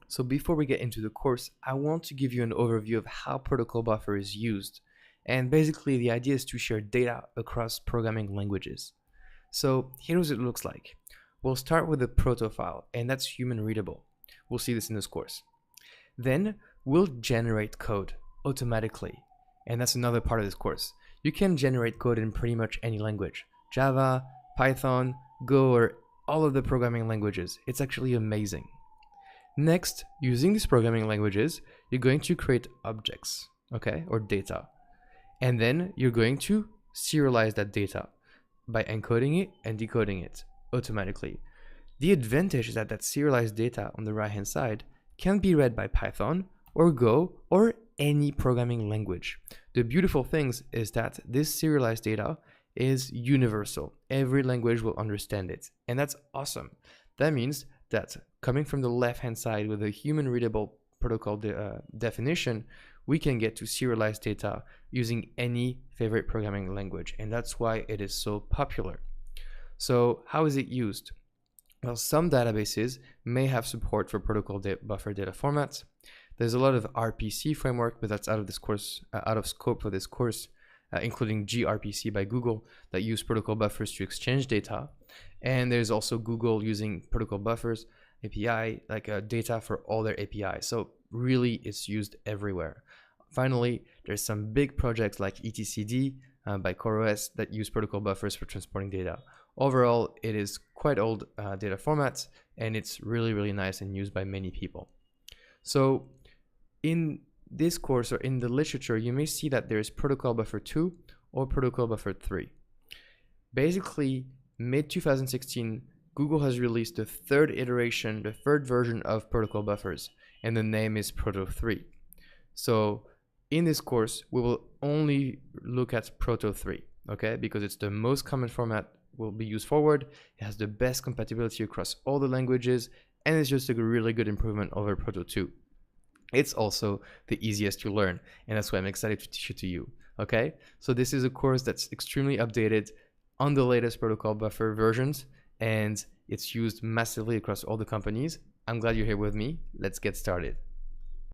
So before we get into the course, I want to give you an overview of how Protocol Buffer is used. And basically the idea is to share data across programming languages. So here's what it looks like. We'll start with a proto file, and that's human readable. We'll see this in this course. Then we'll generate code automatically, and that's another part of this course. You can generate code in pretty much any language. Java, Python, Go, or all of the programming languages. It's actually amazing. Next, using these programming languages, you're going to create objects, okay, or data. And then you're going to serialize that data by encoding it and decoding it automatically. The advantage is that that serialized data on the right-hand side can be read by Python or Go or any programming language. The beautiful thing is that this serialized data is universal. Every language will understand it, and that's awesome. That means that coming from the left-hand side with a human readable protocol definition, we can get to serialized data using any favorite programming language, and that's why it is so popular. So how is it used? Well, some databases may have support for protocol buffer data formats. There's a lot of RPC framework, but that's out of this course, out of scope for this course, including gRPC by Google that use protocol buffers to exchange data. And there's also Google using protocol buffers API, like data for all their APIs. So really it's used everywhere. Finally, there's some big projects like etcd by CoreOS that use protocol buffers for transporting data. Overall, it is quite old data formats, and it's really, really nice and used by many people. So in this course or in the literature, you may see that there is Protocol Buffer 2 or Protocol Buffer 3. Basically, mid-2016, Google has released the third iteration, the third version of protocol buffers, and the name is Proto 3. So in this course, we will only look at Proto 3, okay? Because it's the most common format will be used forward. It has the best compatibility across all the languages, and it's just a really good improvement over Proto 2. It's also the easiest to learn, and that's why I'm excited to teach it to you, okay? So this is a course that's extremely updated on the latest protocol buffer versions, and it's used massively across all the companies. I'm glad you're here with me. Let's get started.